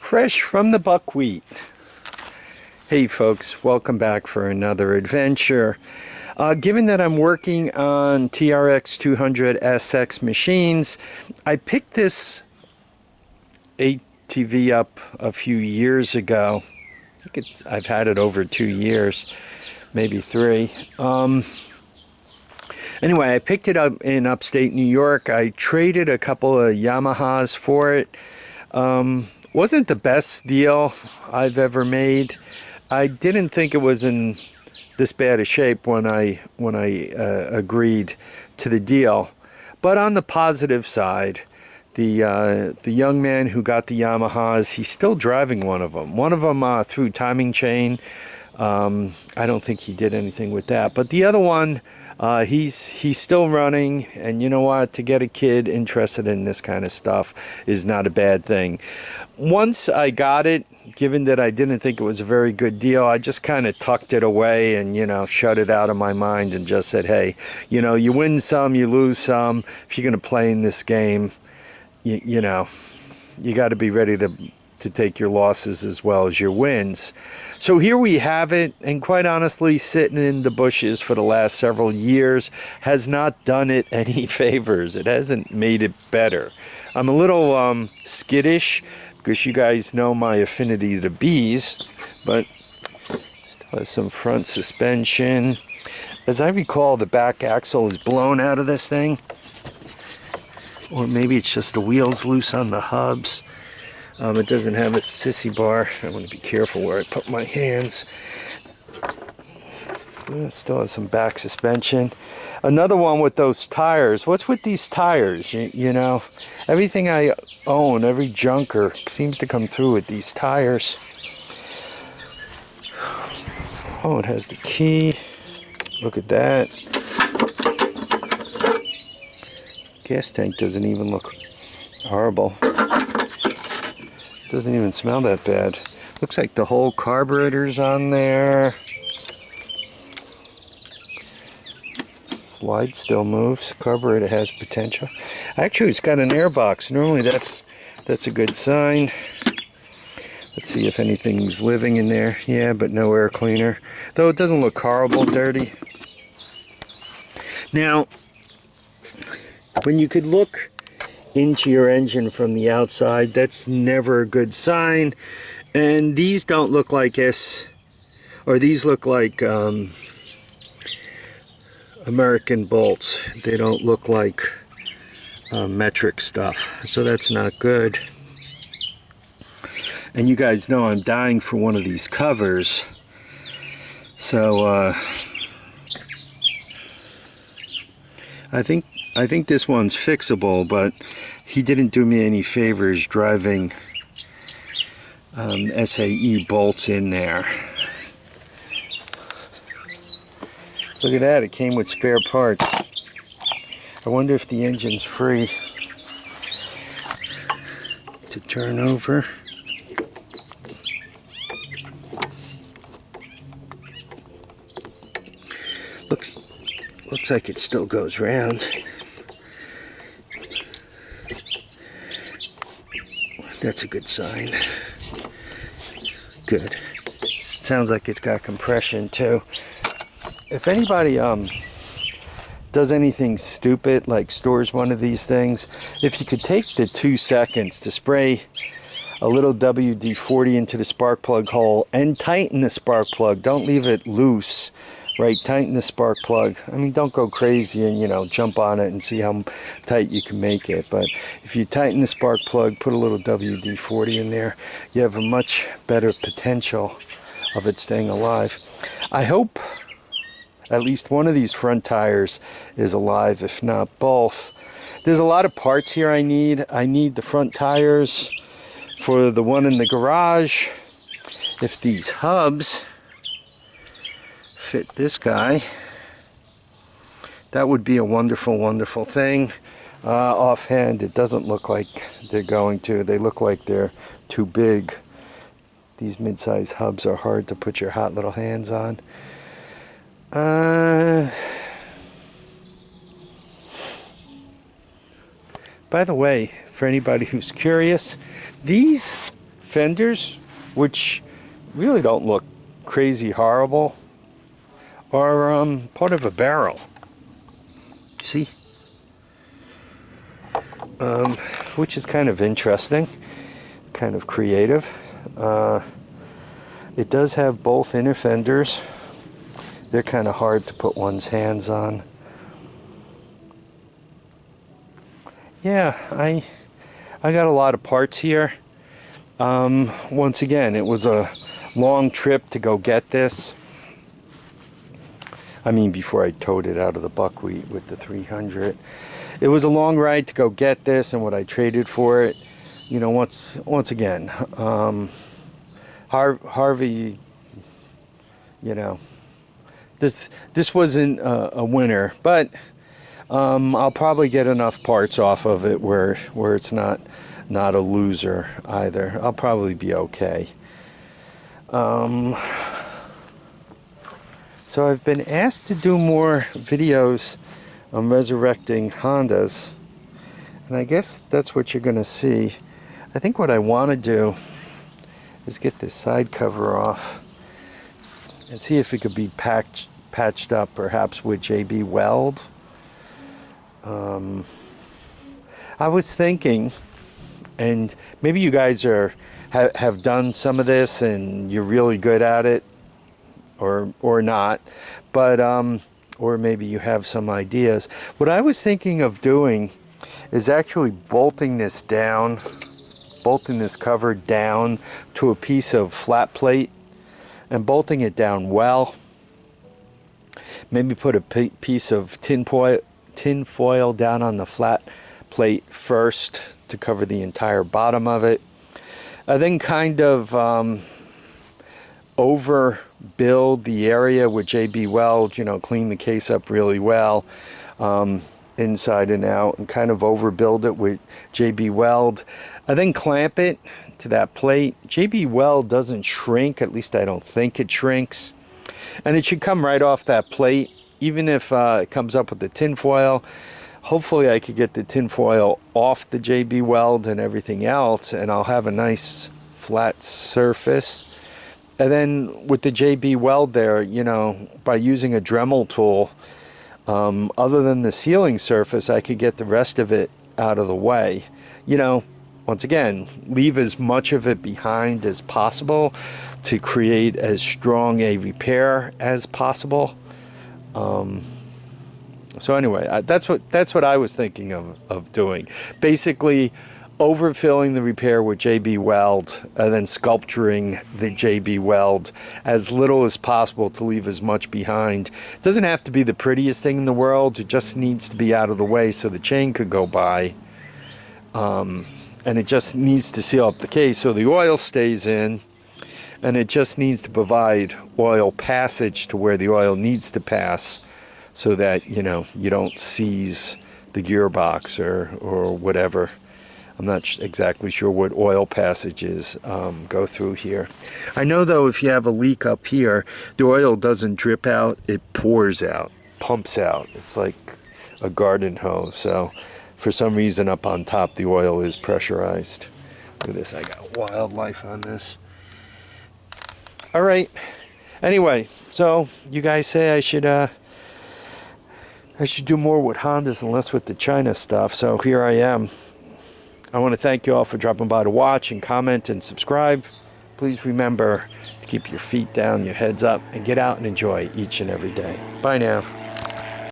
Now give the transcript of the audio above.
Fresh from the buckwheat. Hey folks, welcome back for another adventure. Given that I'm working on TRX200SX machines, I picked this ATV up a few years ago. I've had it over 2 years, maybe 3. Anyway, I picked it up in upstate New York. I traded a couple of Yamahas for it. Wasn't the best deal I've ever made. I didn't think it was in this bad a shape when I agreed to the deal. But on the positive side, the young man who got the Yamahas, he's still driving one of them. One of them through timing chain. I don't think he did anything with that. But the other one, he's still running, and you know what? To get a kid interested in this kind of stuff is not a bad thing. Once I got it, given that I didn't think it was a very good deal, I just kind of tucked it away and, you know, shut it out of my mind and just said, hey, you know, you win some, you lose some. If you're going to play in this game, you know, you got to be ready to take your losses as well as your wins. So here we have it, and quite honestly, sitting in the bushes for the last several years has not done it any favors. It hasn't made it better. I'm a little skittish because you guys know my affinity to bees, but still has some front suspension. As I recall, the back axle is blown out of this thing, or maybe it's just the wheels loose on the hubs. It doesn't have a sissy bar. I want to be careful where I put my hands. It still has some back suspension. Another one with those tires. What's with these tires? You know, everything I own, every junker seems to come through with these tires. Oh, it has the key. Look at that. Gas tank doesn't even look horrible. Doesn't even smell that bad. Looks like the whole carburetor's on there. Slide still moves. Carburetor has potential. Actually, it's got an air box. Normally that's a good sign. Let's see if anything's living in there. Yeah, but no air cleaner. Though it doesn't look horrible dirty. Now, when you could look into your engine from the outside, that's never a good sign. And these don't look like these look like American bolts. They don't look like metric stuff, so that's not good. And you guys know I'm dying for one of these covers, so I think this one's fixable, but he didn't do me any favors driving SAE bolts in there. Look at that, it came with spare parts. I wonder if the engine's free to turn over. Looks like it still goes round. That's a good sign. Good. Sounds like it's got compression too. If anybody does anything stupid, like stores one of these things, if you could take the 2 seconds to spray a little WD-40 into the spark plug hole and tighten the spark plug. Don't leave it loose. Right, tighten the spark plug. I mean, don't go crazy and, you know, jump on it and see how tight you can make it. But if you tighten the spark plug, put a little WD-40 in there, you have a much better potential of it staying alive. I hope at least one of these front tires is alive, if not both. There's a lot of parts here I need. I need the front tires for the one in the garage. If these hubs fit this guy, that would be a wonderful, wonderful thing. Offhand, it doesn't look like they're going to. They look like they're too big. These mid-size hubs are hard to put your hot little hands on. By the way, for anybody who's curious, these fenders, which really don't look crazy horrible, are part of a barrel. See? Which is kind of interesting, kind of creative. It does have both inner fenders. They're kind of hard to put one's hands on. Yeah, I got a lot of parts here. Once again, it was a long trip to go get this. I mean, before I towed it out of the buckwheat with the 300. It was a long ride to go get this, and what I traded for it, you know, once again, Harvey, you know, this wasn't a winner, but I'll probably get enough parts off of it where it's not a loser either. I'll probably be okay. So I've been asked to do more videos on resurrecting Hondas, and I guess that's what you're gonna see. I think what I want to do is get this side cover off and see if it could be patched up, perhaps with JB Weld. I was thinking, and maybe you guys have done some of this and you're really good at it, or not, but or maybe you have some ideas. What I was thinking of doing is actually bolting this cover down to a piece of flat plate and bolting it down well. Maybe put a piece of tin foil down on the flat plate first to cover the entire bottom of it. Then kind of overbuild the area with JB Weld, you know, clean the case up really well, inside and out, and kind of overbuild it with JB Weld. I then clamp it to that plate. JB Weld doesn't shrink, at least I don't think it shrinks, and it should come right off that plate, even if it comes up with the tin foil. Hopefully I could get the tin foil off the JB Weld and everything else, and I'll have a nice flat surface. And then with the JB Weld there, you know, by using a Dremel tool, other than the sealing surface, I could get the rest of it out of the way. You know, once again, leave as much of it behind as possible to create as strong a repair as possible. So anyway, that's what I was thinking of doing. Basically, overfilling the repair with JB Weld and then sculpturing the JB Weld as little as possible to leave as much behind. It doesn't have to be the prettiest thing in the world. It just needs to be out of the way so the chain could go by. And it just needs to seal up the case so the oil stays in, and it just needs to provide oil passage to where the oil needs to pass, so that, you know, you don't seize the gearbox or whatever. I'm not exactly sure what oil passages go through here. I know though, if you have a leak up here, the oil doesn't drip out, it pours out, pumps out. It's like a garden hose. So for some reason up on top the oil is pressurized. Look at this, I got wildlife on this. All right, anyway, so you guys say I should do more with Hondas and less with the China stuff, so here I am. I want to thank you all for dropping by to watch and comment and subscribe. Please remember to keep your feet down, your heads up, and get out and enjoy each and every day. Bye now.